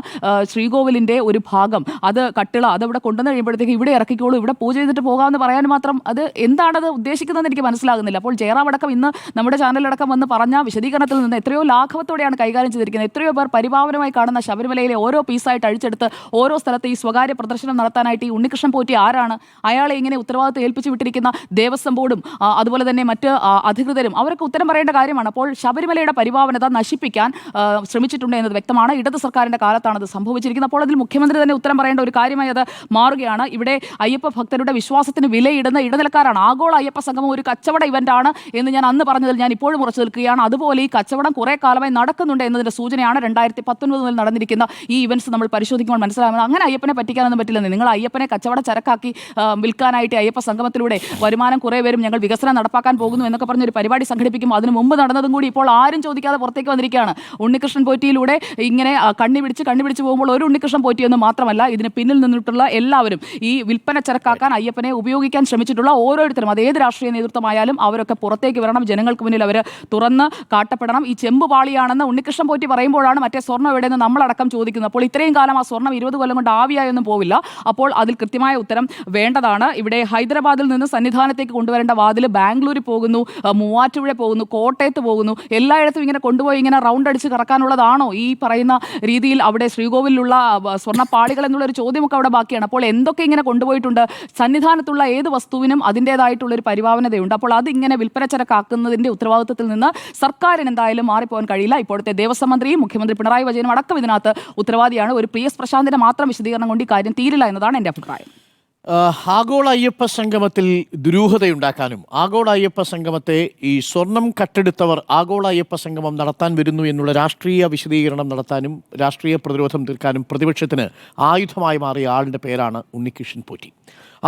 A: ശ്രീകോവിലിന്റെ ഒരു ഭാഗം, അത് കട്ടിള, അതവിടെ കൊണ്ടുവന്ന് കഴിയുമ്പോഴത്തേക്ക് ഇവിടെ ഇറക്കിക്കോളൂ, ഇവിടെ പൂജ ചെയ്തിട്ട് പോകാമെന്ന് പറയാൻ മാത്രം അത് എന്താണത് ഉദ്ദേശിക്കുന്നതെന്ന് എനിക്ക് മനസ്സിലാകുന്നില്ല. അപ്പോൾ ജയറാം അടക്കം ഇന്ന് നമ്മുടെ ചാനലടക്കം വന്ന് പറഞ്ഞ വിശദീകരണത്തിൽ നിന്ന് എത്രയോ ലാഘവത്തോടെയാണ് കൈകാര്യം ചെയ്തിരിക്കുന്നത്. എത്രയോ പേർ പരിപാവനമായി കാണുന്ന ശബരിമലയിലെ ഓരോ പീസായിട്ട് അഴിച്ചെടുത്ത് ഓരോ സ്ഥലത്ത് ഈ സ്വകാര്യ പ്രദർശനം നടത്താനായിട്ട് ഈ ഉണ്ണികൃഷ്ണൻ പോറ്റി ആരാണ്? അയാളെ ഇങ്ങനെ ഉത്തരവാദിത്വം ഏൽപ്പിച്ചു വിട്ടിരിക്കുന്ന ദേവസ്വം ബോർഡും അതുപോലെ തന്നെ മറ്റ് അധികൃതരും അവർക്ക് ഉത്തരം പറയേണ്ട കാര്യമാണ്. അപ്പോൾ ശബരിമലയുടെ പരിപാവനത നശിപ്പിക്കാൻ ശ്രമിച്ചിട്ടുണ്ട് എന്നത് വ്യക്തമാണ്. ഇടത് സർക്കാരിന്റെ കാലത്താണ് അത് സംഭവിച്ചിരിക്കുന്നത്. അപ്പോൾ അതിൽ മുഖ്യമന്ത്രി തന്നെ ഉത്തരം പറയേണ്ട ഒരു കാര്യമായി അത് മാറുകയാണ്. ഇവിടെ അയ്യപ്പ ഭക്തരുടെ വിശ്വാസത്തിന് വിലയിടുന്ന ഇടനിലക്കാരാണ്. ആഗോള അയ്യപ്പ സംഗമം ഒരു കച്ചവട ഇവന്റാണ് എന്ന് ഞാൻ അന്ന് പറഞ്ഞതിൽ ഞാൻ ഇപ്പോഴും ഉറച്ചു നിൽക്കുകയാണ്. അതുപോലെ ഈ കച്ചവടം കുറെ കാലമായി നടക്കുന്നുണ്ട് എന്നതിന്റെ സൂചനയാണ് 2019 മുതൽ നടന്നിരിക്കുന്ന ഈ ഇവന്റ്സ് നമ്മൾ പരിശോധിക്കുമ്പോൾ മനസ്സിലാകുന്നത്. അങ്ങനെ അയ്യപ്പനെ പറ്റിക്കാനൊന്നും പറ്റില്ലെന്ന്. നിങ്ങൾ അയ്യപ്പനെ കച്ചവട ചരക്കാക്കി വിൽക്കാനായിട്ട് അയ്യപ്പ സംഗമത്തിലൂടെ വരുമാനം കുറേ പേരും ഞങ്ങൾ വികസനം നടപ്പാക്കാൻ പോകുന്നു എന്നൊക്കെ പറഞ്ഞൊരു പരിപാടി സംഘടിപ്പിക്കുമ്പോൾ അതിന് മുമ്പ് നടന്നതും കൂടി ഇപ്പോൾ ആരും ചോദിക്കാതെ പുറത്തേക്ക് വന്നിരിക്കുകയാണ്. ഉണ്ണികൃഷ്ണൻ പോറ്റിയിലൂടെ ഇങ്ങനെ കണ്ണി പിടിച്ച് പോകുമ്പോൾ ഒരു ഉണ്ണികൃഷ്ണൻ പോറ്റിയൊന്നും മാത്രമല്ല, ഇതിന് പിന്നിൽ നിന്നിട്ടുള്ള എല്ലാവരും ഈ വിൽപ്പന ചരക്കാക്കാൻ അയ്യപ്പനെ ഉപയോഗിക്കാൻ ശ്രമിച്ചിട്ടുള്ള ഓരോരുത്തരും, അത് ഏത് രാഷ്ട്രീയ നേതൃത്വമായാലും അവരൊക്കെ പുറത്തേക്ക് വരണം. ജനങ്ങൾക്ക് മുന്നിൽ അവർ തുറന്ന് കാട്ടപ്പെടണം. ഈ ചെമ്പ് പാളിയാണെന്ന് ഉണ്ണികൃഷ്ണൻ പോറ്റി പറയുമ്പോഴാണ് മറ്റേ സ്വർണ്ണം എവിടെയെന്ന് നമ്മളടക്കം ചോദിക്കുന്നത്. അപ്പോൾ ഇത്രയും കാലം ആ സ്വർണ്ണം 20 കൊല്ലം കൊണ്ട് ആവിയായൊന്നും പോവില്ല. അപ്പോൾ അതിൽ കൃത്യമായ ഉത്തരം വേണ്ടതാണ്. ഇവിടെ ഹൈദരാബാദിൽ നിന്ന് സന്നിധാനത്തേക്ക് കൊണ്ടുവരേണ്ട വാതിൽ ബാംഗ്ലൂരിൽ പോകുന്നു, മൂവാറ്റുപുഴ പോകുന്നു, കോട്ടയത്ത് പോകുന്നു, എല്ലായിടത്തും ഇങ്ങനെ കൊണ്ടുപോയി ഇങ്ങനെ റൗണ്ട് അടിച്ച് കറക്കാനുള്ളതാണോ ഈ പറയുന്ന രീതിയിൽ അവിടെ ശ്രീകോവിലുള്ള സ്വർണ്ണപ്പാളികൾ എന്നുള്ളൊരു ചോദ്യമൊക്കെ അവിടെ ബാക്കിയാണ്. അപ്പോൾ എന്തൊക്കെ ഇങ്ങനെ കൊണ്ടുപോയിട്ടുണ്ട്? സന്നിധാനത്തുള്ള ഏത് വസ്തുവിനും അതിൻ്റെതായിട്ടുള്ളൊരു പരിഭാവനതയുണ്ട്. അപ്പോൾ അതിങ്ങനെ വിൽപ്പനച്ചരക്കാക്കുന്നതിൻ്റെ ഉത്തരവാദിത്വത്തിൽ നിന്ന് സർക്കാരിന് എന്തായാലും മാറിപ്പോകാൻ കഴിയില്ല. ഇപ്പോഴത്തെ ദേവസ്വം മന്ത്രിയും മുഖ്യമന്ത്രി പിണറായി വിജയനും അടക്കം ഇതിനകത്ത് ഉത്തരവാദിയാണ്. ഒരു PS പ്രശാന്തിന്റെ മാത്രം വിശദീകരണം കൊണ്ട് ഈ കാര്യം തീരില്ല എന്നതാണ് എൻ്റെ അഭിപ്രായം.
B: ആഗോള അയ്യപ്പ സംഗമത്തിൽ ദുരൂഹതയുണ്ടാക്കാനും ആഗോള അയ്യപ്പ സംഗമത്തെ ഈ സ്വർണം കട്ടെടുത്തവർ ആഗോള അയ്യപ്പ സംഗമം നടത്താൻ വരുന്നു എന്നുള്ള രാഷ്ട്രീയ വിശദീകരണം നടത്താനും രാഷ്ട്രീയ പ്രതിരോധം തീർക്കാനും പ്രതിപക്ഷത്തിന് ആയുധമായി മാറിയ ആളുടെ പേരാണ് ഉണ്ണികൃഷ്ണൻ പോറ്റി.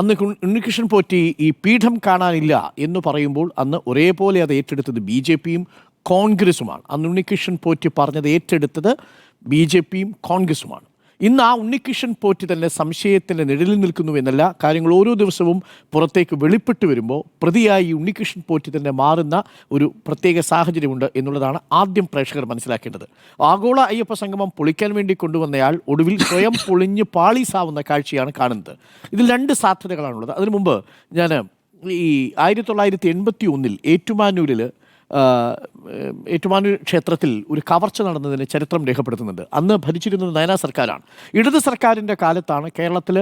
B: അന്ന് ഉണ്ണികൃഷ്ണൻ പോറ്റി ഈ പീഠം കാണാനില്ല എന്ന് പറയുമ്പോൾ അന്ന് ഒരേപോലെ അത് ഏറ്റെടുത്തത് BJPയും കോൺഗ്രസുമാണ്. അന്ന് ഉണ്ണികൃഷ്ണൻ പോറ്റി പറഞ്ഞത് ഏറ്റെടുത്തത് BJPയും കോൺഗ്രസുമാണ്. ഇന്ന് ആ ഉണ്ണികൃഷ്ണൻ പോറ്റി തന്നെ സംശയത്തിൻ്റെ നിഴലിൽ നിൽക്കുന്നു എന്നല്ല, കാര്യങ്ങൾ ഓരോ ദിവസവും പുറത്തേക്ക് വെളിപ്പെട്ട് വരുമ്പോൾ പ്രതിയായി ഉണ്ണികൃഷ്ണൻ പോറ്റി തന്നെ മാറുന്ന ഒരു പ്രത്യേക സാഹചര്യമുണ്ട് എന്നുള്ളതാണ് ആദ്യം പ്രേക്ഷകർ മനസ്സിലാക്കേണ്ടത്. ആഗോള അയ്യപ്പ സംഗമം പൊളിക്കാൻ വേണ്ടി കൊണ്ടുവന്നയാൾ ഒടുവിൽ സ്വയം പൊളിഞ്ഞ് പാളീസാവുന്ന കാഴ്ചയാണ് കാണുന്നത്. ഇതിൽ 2 സാധ്യതകളാണുള്ളത്. അതിനു മുമ്പ് ഞാൻ ഈ 1981 ഏറ്റുമാനൂർ ക്ഷേത്രത്തിൽ ഒരു കവർച്ച നടന്നതിന് ചരിത്രം രേഖപ്പെടുത്തുന്നുണ്ട്. അന്ന് ഭരിച്ചിരുന്നത് നയനാ സർക്കാരാണ്. ഇടത് സർക്കാരിൻ്റെ കാലത്താണ് കേരളത്തിൽ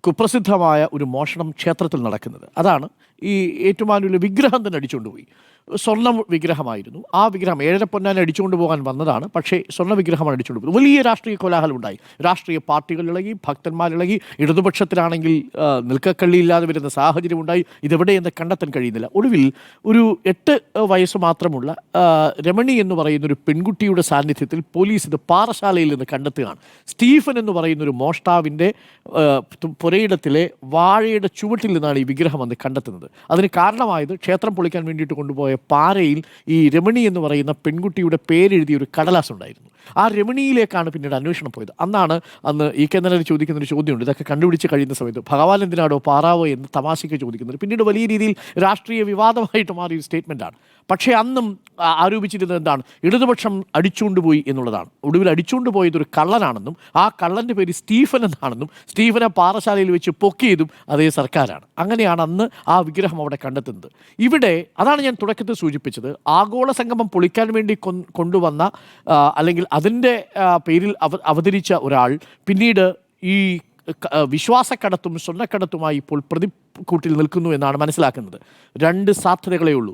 B: കുപ്രസിദ്ധമായ ഒരു മോഷണം ക്ഷേത്രത്തിൽ നടക്കുന്നത്. അതാണ് ഈ ഏറ്റുമാനൂരിൽ വിഗ്രഹം തന്നെ അടിച്ചുകൊണ്ടുപോയി. സ്വർണ്ണ വിഗ്രഹമായിരുന്നു. ആ വിഗ്രഹം 7.5 പൊന്നാനെ അടിച്ചുകൊണ്ട് പോകാൻ വന്നതാണ്. പക്ഷേ സ്വർണ്ണ വിഗ്രഹമാണ് അടിച്ചുകൊണ്ട് പോകുന്നത്. വലിയ രാഷ്ട്രീയ കോലാഹലം ഉണ്ടായി. രാഷ്ട്രീയ പാർട്ടികൾ ഇളകി, ഭക്തന്മാരിളകി. ഇടതുപക്ഷത്തിലാണെങ്കിൽ നിൽക്കക്കള്ളിയില്ലാതെ വരുന്ന സാഹചര്യം ഉണ്ടായി. ഇതെവിടെയെന്ന് കണ്ടെത്താൻ കഴിയുന്നില്ല. ഒടുവിൽ ഒരു 8 വയസ്സ് മാത്രമുള്ള രമണി എന്ന് പറയുന്ന ഒരു പെൺകുട്ടിയുടെ സാന്നിധ്യത്തിൽ പോലീസ് ഇത് പാറശാലയിൽ നിന്ന് കണ്ടെത്തുകയാണ്. സ്റ്റീഫൻ എന്ന് പറയുന്ന ഒരു മോഷ്ടാവിൻ്റെ പുരയിടത്തിലെ വാഴയുടെ ചുവട്ടിൽ നിന്നാണ് ഈ വിഗ്രഹം വന്ന് കണ്ടെത്തുന്നത്. അതിന് കാരണമായത് ക്ഷേത്രം പൊളിക്കാൻ വേണ്ടിയിട്ട് കൊണ്ടുപോയ പാറയിൽ ഈ രമണി എന്ന് പറയുന്ന പെൺകുട്ടിയുടെ പേരെഴുതിയ ഒരു കടലാസ് ഉണ്ടായിരുന്നു. ആ രമണിയിലേക്കാണ് പിന്നീട് അന്വേഷണം പോയത്. അന്ന് ഈ കേന്ദ്രത്തിൽ ചോദിക്കുന്നൊരു ചോദ്യമുണ്ട്. ഇതൊക്കെ കണ്ടുപിടിച്ച് കഴിയുന്ന സമയത്ത് ഭഗവാൻ എന്തിനാടോ പാറാവോ എന്ന് തമാശയ്ക്ക് ചോദിക്കുന്നത് പിന്നീട് വലിയ രീതിയിൽ രാഷ്ട്രീയ വിവാദമായിട്ട് മാറിയ ഒരു സ്റ്റേറ്റ്മെൻറ്റാണ്. പക്ഷേ അന്നും ആരോപിച്ചിരുന്നത് എന്താണ്? ഇടതുപക്ഷം അടിച്ചുകൊണ്ടുപോയി എന്നുള്ളതാണ്. ഒടുവിൽ അടിച്ചുകൊണ്ടുപോയതൊരു കള്ളനാണെന്നും ആ കള്ളൻ്റെ പേര് സ്റ്റീഫൻ എന്നാണെന്നും സ്റ്റീഫനെ പാറശാലയിൽ വെച്ച് പൊക്കിയതും അതേ സർക്കാരാണ്. അങ്ങനെയാണ് അന്ന് ആ വിഗ്രഹം അവിടെ കണ്ടെത്തുന്നത്. ഇവിടെ അതാണ് ഞാൻ തുടക്കത്തിൽ സൂചിപ്പിച്ചത്. ആഗോള സംഗമം പൊളിക്കാൻ വേണ്ടി കൊണ്ടുവന്ന അല്ലെങ്കിൽ അതിൻ്റെ പേരിൽ അവതരിച്ച ഒരാൾ പിന്നീട് ഈ വിശ്വാസക്കടത്തും സ്വർണ്ണക്കടത്തുമായി ഇപ്പോൾ പ്രതിക്കൂട്ടിൽ നിൽക്കുന്നു എന്നാണ് മനസ്സിലാക്കുന്നത്. 2 സാധ്യതകളേ ഉള്ളൂ.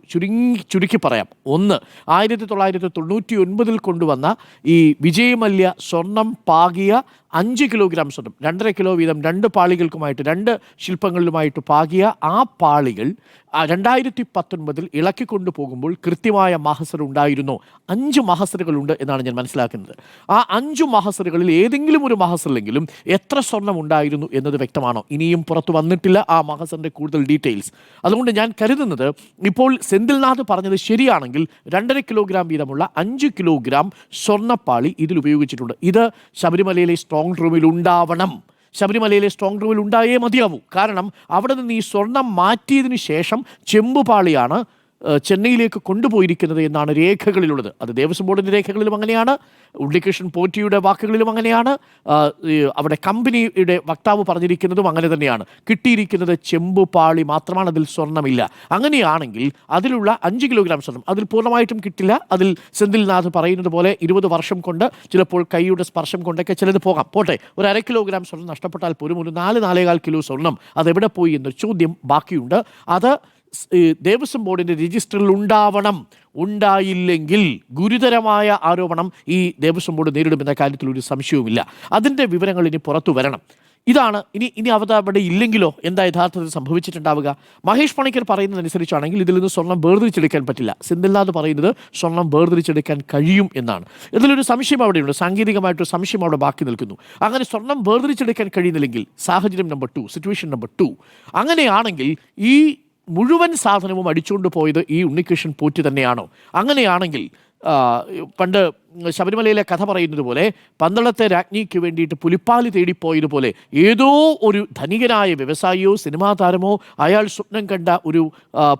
B: ചുരുക്കി പറയാം. ഒന്ന്, 1999 കൊണ്ടുവന്ന ഈ വിജയമല്യ സ്വർണം പാകിയ 5 കിലോഗ്രാം സ്വർണം, 2.5 കിലോ വീതം 2 പാളികൾക്കുമായിട്ട് 2 ശില്പങ്ങളിലുമായിട്ട് പാകിയ ആ പാളികൾ 2019 ഇളക്കിക്കൊണ്ടു പോകുമ്പോൾ കൃത്യമായ മഹസർ ഉണ്ടായിരുന്നോ? 5 മഹസറുകളുണ്ട് എന്നാണ് ഞാൻ മനസ്സിലാക്കുന്നത്. ആ 5 മഹസറുകളിൽ ഏതെങ്കിലും ഒരു മഹസറിലെങ്കിലും എത്ര സ്വർണം ഉണ്ടായിരുന്നു എന്നത് വ്യക്തമാണോ? ഇനിയും പുറത്തു വന്നിട്ടില്ല ആ മഹസറിൻ്റെ കൂടുതൽ ഡീറ്റെയിൽസ്. അതുകൊണ്ട് ഞാൻ കരുതുന്നത് ഇപ്പോൾ സെന്തിൽനാഥ് പറഞ്ഞത് ശരിയാണെങ്കിൽ 2.5 കിലോഗ്രാം വീതമുള്ള 5 കിലോഗ്രാം സ്വർണ്ണപ്പാളി ഇതിൽ ഉപയോഗിച്ചിട്ടുണ്ട്. ഇത് ശബരിമലയിലെ സ്ട്രോങ് റൂമിൽ ഉണ്ടാവണം. ശബരിമലയിലെ സ്ട്രോങ് റൂമിൽ ഉണ്ടായേ മതിയാവൂ. കാരണം അവിടെ നിന്ന് ഈ സ്വർണം മാറ്റിയതിന് ശേഷം ചെമ്പുപാളിയാണ് ചെന്നൈയിലേക്ക് കൊണ്ടുപോയിരിക്കുന്നത് എന്നാണ് രേഖകളിലുള്ളത്. അത് ദേവസ്വം ബോർഡിൻ്റെ രേഖകളിലും അങ്ങനെയാണ്, ഉണ്ണികൃഷ്ണൻ പോറ്റിയുടെ വാക്കുകളിലും അങ്ങനെയാണ്, അവിടെ കമ്പനിയുടെ വക്താവ് പറഞ്ഞിരിക്കുന്നതും അങ്ങനെ തന്നെയാണ്. കിട്ടിയിരിക്കുന്നത് ചെമ്പുപാളി മാത്രമാണ്, അതിൽ സ്വർണ്ണമില്ല. അങ്ങനെയാണെങ്കിൽ അതിലുള്ള 5 കിലോഗ്രാം സ്വർണം അതിൽ പൂർണ്ണമായിട്ടും കിട്ടില്ല. അതിൽ സെന്തിൽനാഥ് പറയുന്നത് പോലെ 20 വർഷം കൊണ്ട് ചിലപ്പോൾ കൈയുടെ സ്പർശം കൊണ്ടൊക്കെ ചിലത് പോകാം. പോട്ടെ, ഒരു 1/2 കിലോഗ്രാം സ്വർണം നഷ്ടപ്പെട്ടാൽ പോലും ഒരു 4-4.25 കിലോ സ്വർണം അതെവിടെ പോയി എന്നൊരു ചോദ്യം ബാക്കിയുണ്ട്. അത് ദേവസ്വം ബോർഡിൻ്റെ രജിസ്റ്ററിൽ ഉണ്ടാവണം. ഉണ്ടായില്ലെങ്കിൽ ഗുരുതരമായ ആരോപണം ഈ ദേവസ്വം ബോർഡ് നേരിടുമെന്ന കാര്യത്തിൽ ഒരു സംശയവുമില്ല. അതിൻ്റെ വിവരങ്ങൾ ഇനി പുറത്തു വരണം. ഇതാണ് ഇനി അവിടെ ഇല്ലെങ്കിലോ എന്താ യഥാർത്ഥത്തിൽ സംഭവിച്ചിട്ടുണ്ടാവുക? മഹേഷ് പണിക്കർ പറയുന്നതനുസരിച്ചാണെങ്കിൽ ഇതിൽ നിന്ന് സ്വർണം വേർതിരിച്ചെടുക്കാൻ പറ്റില്ല. സിന്ധിൽനാഥ് പറയുന്നത് സ്വർണം വേർതിരിച്ചെടുക്കാൻ കഴിയും എന്നാണ്. ഇതിലൊരു സംശയം അവിടെയുണ്ട്, സാങ്കേതികമായിട്ടൊരു സംശയം അവിടെ ബാക്കി നിൽക്കുന്നു. അങ്ങനെ സ്വർണം വേർതിരിച്ചെടുക്കാൻ കഴിയുന്നില്ലെങ്കിൽ സാഹചര്യം നമ്പർ 2, സിറ്റുവേഷൻ നമ്പർ 2, അങ്ങനെയാണെങ്കിൽ ഈ മുഴുവൻ സാധനവും അടിച്ചുകൊണ്ട് പോയത് ഈ ഉണ്ണികൃഷ്ണൻ പോറ്റി തന്നെയാണോ? അങ്ങനെയാണെങ്കിൽ പണ്ട് ശബരിമലയിലെ കഥ പറയുന്നത് പോലെ പന്തളത്തെ രാജ്ഞിക്ക് വേണ്ടിയിട്ട് പുലിപ്പാല് തേടിപ്പോയതുപോലെ ഏതോ ഒരു ധനികനായ വ്യവസായിയോ സിനിമാ താരമോ അയാൾ സ്വപ്നം കണ്ട ഒരു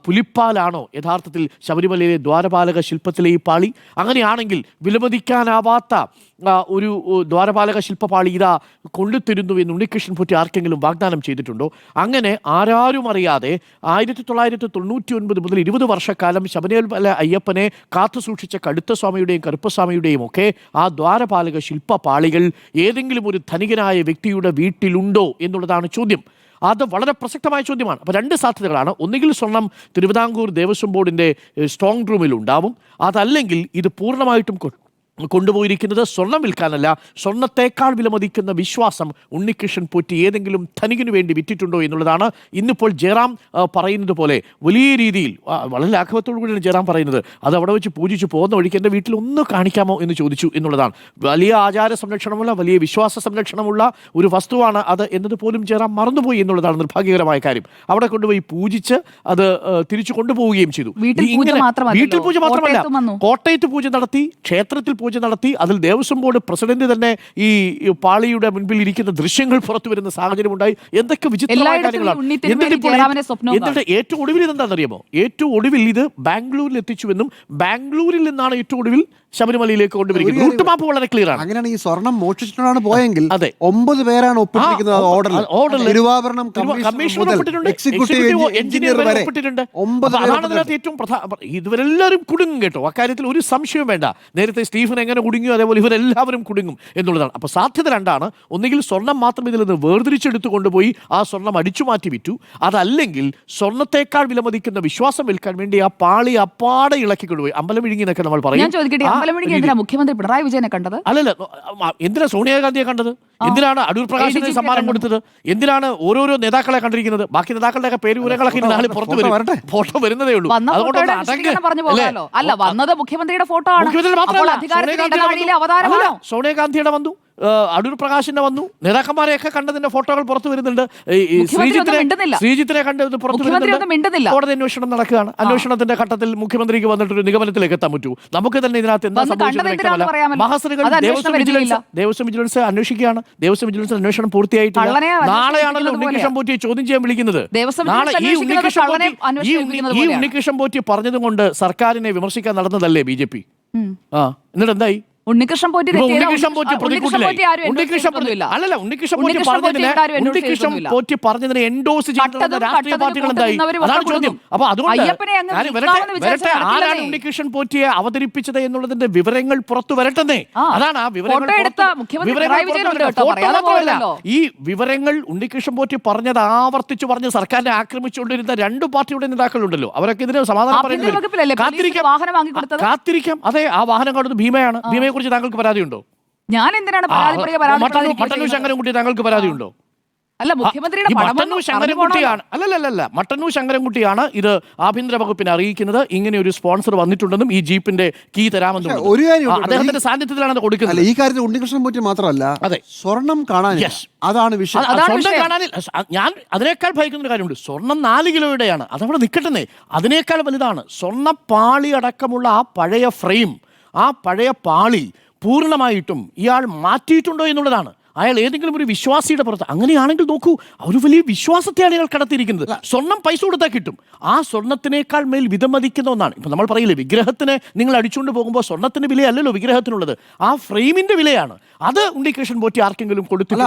B: പുലിപ്പാലാണോ യഥാർത്ഥത്തിൽ ശബരിമലയിലെ ദ്വാരപാലക ശില്പത്തിലെ ഈ പാളി? അങ്ങനെയാണെങ്കിൽ വിലമതിക്കാനാവാത്ത ഒരു ദ്വാരപാലക ശില്പപാളി ഇതാ കൊണ്ടുത്തരുന്നു എന്ന് ഉണ്ണികൃഷ്ണൻ പോറ്റി ആർക്കെങ്കിലും വാഗ്ദാനം ചെയ്തിട്ടുണ്ടോ? അങ്ങനെ ആരാരും അറിയാതെ 1999 മുതൽ 20 വർഷക്കാലം ശബരിമല അയ്യപ്പനെ കാത്തു സൂക്ഷിച്ച കടുത്ത സ്വാമിയുടെയും കറുപ്പസ്വാമിയുടെയും ഒക്കെ ആ ദ്വാരപാലക ശില്പപാളികൾ ഏതെങ്കിലും ഒരു ധനികനായ വ്യക്തിയുടെ വീട്ടിലുണ്ടോ എന്നുള്ളതാണ് ചോദ്യം. അത് വളരെ പ്രസക്തമായ ചോദ്യമാണ്. അപ്പോൾ 2 സാധ്യതകളാണ്. ഒന്നുകിൽ സ്വർണം തിരുവിതാംകൂർ ദേവസ്വം ബോർഡിൻ്റെ സ്ട്രോങ് റൂമിൽ ഉണ്ടാവും, അതല്ലെങ്കിൽ ഇത് പൂർണ്ണമായിട്ടും കൊണ്ടുപോയിരിക്കുന്നത് സ്വർണം വിൽക്കാനല്ല, സ്വർണത്തേക്കാൾ വിലമതിക്കുന്ന വിശ്വാസം ഉണ്ണികൃഷ്ണൻ പോറ്റി ഏതെങ്കിലും ധനികന് വേണ്ടി വിറ്റിട്ടുണ്ടോ എന്നുള്ളതാണ്. ഇന്നിപ്പോൾ ജയറാം പറയുന്നത് പോലെ വലിയ രീതിയിൽ വളരെ ലാഘവത്തോടു കൂടിയാണ് ജയറാം പറയുന്നത്. അത് അവിടെ വെച്ച് പൂജിച്ച് പോകുന്ന വഴിക്ക് എൻ്റെ വീട്ടിൽ ഒന്ന് കാണിക്കാമോ എന്ന് ചോദിച്ചു എന്നുള്ളതാണ്. വലിയ ആചാര സംരക്ഷണമുള്ള, വലിയ വിശ്വാസ സംരക്ഷണമുള്ള ഒരു വസ്തുവാണ് അത് എന്നത് പോലും ജയറാം മറന്നുപോയി എന്നുള്ളതാണ് നിർഭാഗ്യകരമായ കാര്യം. അവിടെ കൊണ്ടുപോയി പൂജിച്ച് അത് തിരിച്ചു കൊണ്ടുപോവുകയും ചെയ്തു. വീട്ടിൽ പൂജ മാത്രമല്ല, കോട്ടയത്ത് പൂജ നടത്തി, ക്ഷേത്രത്തിൽ പൂജ നടത്തി, അതിൽ ദേവസ്വം ബോർഡ് പ്രസിഡന്റ് തന്നെ ഈ പാളിയുടെ മുൻപിൽ ഇരിക്കുന്ന ദൃശ്യങ്ങൾ പുറത്തു വരുന്ന സാഹചര്യം ഉണ്ടായി. എന്തൊക്കെ വിചിത്രമായ കാര്യങ്ങളാണ്. എന്നിട്ട് ഏറ്റവും ഒടുവിൽ ഇതെന്താണെന്നറിയാമോ? ഏറ്റവും ഒടുവിൽ ഇത് ബാംഗ്ലൂരിൽ എത്തിച്ചുവെന്നും ബാംഗ്ലൂരിൽ നിന്നാണ് ഏറ്റവും ഒടുവിൽ ശബരിമലയിലേക്ക് കൊണ്ടുവരിക്കുന്നത്. റൂട്ട് മാപ്പ് വളരെ ക്ലിയർ ആണ്.
C: അങ്ങനെയാണ് ഈ സ്വർണം മോഷ്ടിച്ചിട്ടാണ് പോയെങ്കിൽ 9 പേരാണ് ഒപ്പിട്ടിരിക്കുന്നത് ഓർഡറിൽ. തിരുവാഭരണം എക്സിക്യൂട്ടീവ് എഞ്ചിനീയർ വരെ 9
B: ഏറ്റവും ഇവരെല്ലാവരും കുടുങ്ങും കേട്ടോ. അക്കാര്യത്തിൽ ഒരു സംശയവും വേണ്ട. നേരത്തെ സ്റ്റീഫൻ എങ്ങനെ കുടുങ്ങിയോ അതേപോലെ ഇവരെല്ലാവരും കുടുങ്ങും എന്നുള്ളതാണ്. അപ്പോൾ സാധ്യത 2 ആണ്. ഒന്നുകിൽ സ്വർണം മാത്രം ഇതിൽ നിന്ന് വേർതിരിച്ചെടുത്ത് കൊണ്ടുപോയി ആ സ്വർണം അടിച്ചു മാറ്റി വിറ്റു, അതല്ലെങ്കിൽ സ്വർണത്തേക്കാൾ വിലമതിക്കുന്ന വിശ്വാസം വിൽക്കാൻ വേണ്ടി ആ പാളി അപ്പാടെ ഇളക്കി കൊണ്ടുപോയി. അമ്പലം വിഴുങ്ങി എന്നൊക്കെ നമ്മൾ പറയും.
A: മുഖ്യമന്ത്രി പിണറായി വിജയനെ കണ്ടത്
B: അല്ലല്ല, എന്തിനാ സോണിയാഗാന്ധിയെ കണ്ടത്? എന്തിനാണ് അടൂർ പ്രകാശിന് സമ്മാനം കൊടുത്തത്? എന്തിനാണ് ഓരോരോ നേതാക്കളെ കണ്ടിരിക്കുന്നത്? ബാക്കി നേതാക്കളുടെ ഒക്കെ പേര് വിവരങ്ങളൊക്കെ നാളെ പുറത്തു വരും. ഫോട്ടോ വരുന്നതേ ഉള്ളൂ.
A: മുഖ്യമന്ത്രിയുടെ ഫോട്ടോ ആണ്.
B: സോണിയാഗാന്ധിയുടെ വന്നു, അടൂർ പ്രകാശിന്റെ വന്നു, നേതാക്കന്മാരെയൊക്കെ കണ്ടതിന്റെ ഫോട്ടോകൾ പുറത്തു വരുന്നുണ്ട്. ശ്രീജിത്തിനെ കണ്ടത് പുറത്തു വരുന്നുണ്ട്. കോടതി അന്വേഷണം നടക്കുകയാണ്. അന്വേഷണത്തിന്റെ ഘട്ടത്തിൽ മുഖ്യമന്ത്രിക്ക് വന്നിട്ടൊരു നിഗമനത്തിലേക്ക് എത്താൻ പറ്റൂ. നമുക്ക് തന്നെ ഇതിനകത്ത് എന്താ സംഭവിച്ചത് വ്യക്തമല്ല. മഹസറുകൾ ദേവസ്വം വിജിലൻസ് അന്വേഷിക്കുകയാണ്. ദേവസ്വം വിജിലൻസ് അന്വേഷണം പൂർത്തിയായിട്ടില്ല. നാളെയാണല്ലോ ഉണ്ണികൃഷ്ണൻ പോറ്റിയെ ചോദ്യം ചെയ്യാൻ വിളിക്കുന്നത്. നാളെ ഈ ഉണ്ണികൃഷ്ണൻ പോറ്റി പറഞ്ഞതും കൊണ്ട് സർക്കാരിനെ വിമർശിക്കാൻ നടന്നതല്ലേ BJP? എന്നിട്ട് എന്തായി?
A: ഉണ്ണികൃഷ്ണൻ പോറ്റി
B: പറഞ്ഞതിനെ എൻഡോസ് ചെയ്യുന്ന രാഷ്ട്രീയ പാർട്ടികൾ എന്തായി? അതാണ് ചോദ്യം. അപ്പൊ അതുകൊണ്ട് ആരാണ് ഉണ്ണികൃഷ്ണൻ പോറ്റിയെ അവതരിപ്പിച്ചത് എന്നുള്ളതിന്റെ വിവരങ്ങൾ പുറത്തു വരട്ടെന്നേ. അതാണ് ആ വിവരങ്ങൾ. ഈ വിവരങ്ങൾ ഉണ്ണികൃഷ്ണൻ പോറ്റി പറഞ്ഞത് ആവർത്തിച്ചു പറഞ്ഞ് സർക്കാരിനെ ആക്രമിച്ചുകൊണ്ടിരുന്ന 2 പാർട്ടിയുടെ നേതാക്കളുണ്ടല്ലോ, അവരൊക്കെ ഇതിന് സമാധാനം പറയുന്നത് കാത്തിരിക്കാം. അതെ, ആ വാഹനം കൊടുത്തത് ഭീമയാണ്. ഭീമയെ കുറിച്ച് താങ്കൾക്ക് പരാതിയുണ്ടോ?
A: ഞാൻ എന്തിനാണ്
B: മട്ടന്നൂർ ശങ്കരൻകുട്ടി താങ്കൾക്ക് പരാതിയുണ്ടോ?
A: അല്ല, മുഖ്യമന്ത്രിയുടെ
B: മട്ടന്നൂർ ശങ്കരൻകുട്ടിയാണ് ഇത് ആഭ്യന്തര വകുപ്പിനെ അറിയിക്കുന്നത്. ഇങ്ങനെ ഒരു സ്പോൺസർ വന്നിട്ടുണ്ടെന്നും ഈ ജീപ്പിന്റെ കീ തരാമെന്നും അദ്ദേഹത്തിന്റെ സാന്നിധ്യത്തിലാണ് കൊടുക്കുന്നത്.
C: ഈ കാര്യത്തിൽ ഉണ്ണികൃഷ്ണൻ പോറ്റി മാത്രമല്ല, അതെ, സ്വർണം കാണാൻ അതാണ് വിഷയം.
B: സ്വർണം കാണാനിൽ ഞാൻ അതിനേക്കാൾ ഭയക്കുന്ന ഒരു കാര്യമുണ്ട്. സ്വർണം 4 കിലോയുടെയാണ്. അതവിടെ നിൽക്കട്ടെ. അതിനേക്കാൾ വലുതാണ് സ്വർണ്ണപ്പാളി അടക്കമുള്ള ആ പഴയ ഫ്രെയിം, ആ പഴയ പാളി പൂർണ്ണമായിട്ടും ഇയാൾ മാറ്റിയിട്ടുണ്ടോ എന്നുള്ളതാണ്. അയാൾ ഏതെങ്കിലും ഒരു വിശ്വാസിയുടെ പുറത്ത്, അങ്ങനെയാണെങ്കിൽ നോക്കൂ, ഒരു വലിയ വിശ്വാസത്തെയാണ് അയാൾ കടത്തിയിരിക്കുന്നത്. സ്വർണം പൈസ കൊടുത്താൽ കിട്ടും. ആ സ്വർണത്തിനേക്കാൾ മേൽ വിലമതിക്കുന്ന ഒന്നാണ്. ഇപ്പം നമ്മൾ പറയില്ലേ, വിഗ്രഹത്തിന് നിങ്ങൾ അടിച്ചുകൊണ്ട് പോകുമ്പോൾ സ്വർണത്തിന്റെ വിലയല്ലല്ലോ വിഗ്രഹത്തിനുള്ളത്, ആ ഫ്രെയിമിന്റെ വിലയാണ്. അത് ഉണ്ണികൃഷ്ണൻ പോറ്റി ആർക്കെങ്കിലും കൊടുത്തില്ല.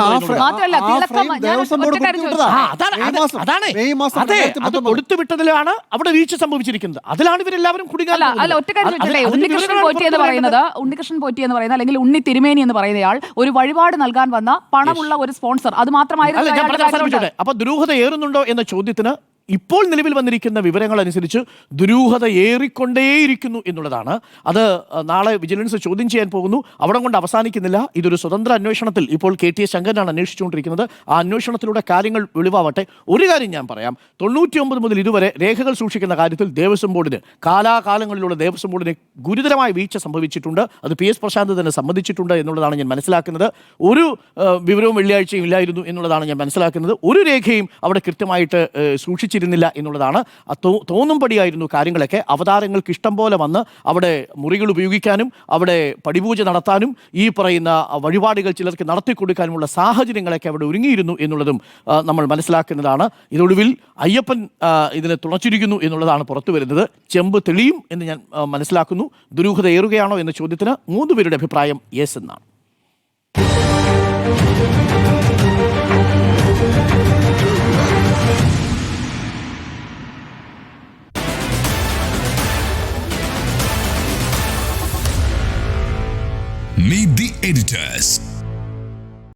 B: അത് കൊടുത്തുവിട്ടതിലാണ് അവിടെ വീഴ്ച സംഭവിച്ചിരിക്കുന്നത്. അതിലാണ് ഇവരെല്ലാവരും കുടുങ്ങാൻ.
A: ഉണ്ണികൃഷ്ണൻ പോറ്റി എന്ന് പറയുന്നത് അല്ലെങ്കിൽ ഉണ്ണി തിരുമേനി എന്ന് പറയുന്നയാൾ ഒരു വഴിപാട് നൽകാൻ വന്ന പണമുള്ള ഒരു സ്പോൺസർ. അത് മാത്രമായിരുന്നു.
B: അപ്പൊ ദുരൂഹത ഏറുന്നുണ്ടോ എന്ന ചോദ്യത്തിന് ഇപ്പോൾ നിലവിൽ വന്നിരിക്കുന്ന വിവരങ്ങൾ അനുസരിച്ച് ദുരൂഹത ഏറിക്കൊണ്ടേയിരിക്കുന്നു എന്നുള്ളതാണ്. അത് നാളെ വിജിലൻസ് ചോദ്യം ചെയ്യാൻ പോകുന്നു. അവിടെ കൊണ്ട് അവസാനിക്കുന്നില്ല. ഇതൊരു സ്വതന്ത്ര അന്വേഷണത്തിൽ ഇപ്പോൾ KTS ശങ്കരനാണ് അന്വേഷിച്ചുകൊണ്ടിരിക്കുന്നത്. ആ അന്വേഷണത്തിലൂടെ കാര്യങ്ങൾ വെളിവാവട്ടെ. ഒരു കാര്യം ഞാൻ പറയാം, 99 മുതൽ ഇതുവരെ രേഖകൾ സൂക്ഷിക്കുന്ന കാര്യത്തിൽ ദേവസ്വം ബോർഡിന് കാലാകാലങ്ങളിലുള്ള ദേവസ്വം ബോർഡിന് ഗുരുതരമായ വീഴ്ച സംഭവിച്ചിട്ടുണ്ട്. അത് PS പ്രശാന്ത് തന്നെ സമ്മതിച്ചിട്ടുണ്ട് എന്നുള്ളതാണ് ഞാൻ മനസ്സിലാക്കുന്നത്. ഒരു വിവരവും വെള്ളിയാഴ്ചയും ഇല്ലായിരുന്നു എന്നുള്ളതാണ് ഞാൻ മനസ്സിലാക്കുന്നത്. ഒരു രേഖയും അവിടെ കൃത്യമായിട്ട് സൂക്ഷിച്ചിരുന്നില്ല എന്നുള്ളതാണ്. തോന്നുംപടിയായിരുന്നു കാര്യങ്ങളൊക്കെ. അവതാരങ്ങൾക്ക് ഇഷ്ടം പോലെ വന്ന് അവിടെ മുറികൾ ഉപയോഗിക്കാനും അവിടെ പടിപൂജ നടത്താനും ഈ പറയുന്ന വഴിപാടുകൾ ചിലർക്ക് നടത്തിക്കൊടുക്കാനുമുള്ള സാഹചര്യങ്ങളൊക്കെ അവിടെ ഒരുങ്ങിയിരുന്നു എന്നുള്ളതും നമ്മൾ മനസ്സിലാക്കുന്നതാണ്. ഇതൊടുവിൽ അയ്യപ്പൻ ഇതിനെ തുണച്ചിരിക്കുന്നു എന്നുള്ളതാണ് പുറത്തു വരുന്നത്. ചെമ്പ് തെളിയും എന്ന് ഞാൻ മനസ്സിലാക്കുന്നു. ദുരൂഹത ഏറുകയാണോ എന്ന ചോദ്യത്തിന് 3 പേരുടെ അഭിപ്രായം യെസ് എന്നാണ്.
D: Meet the editors.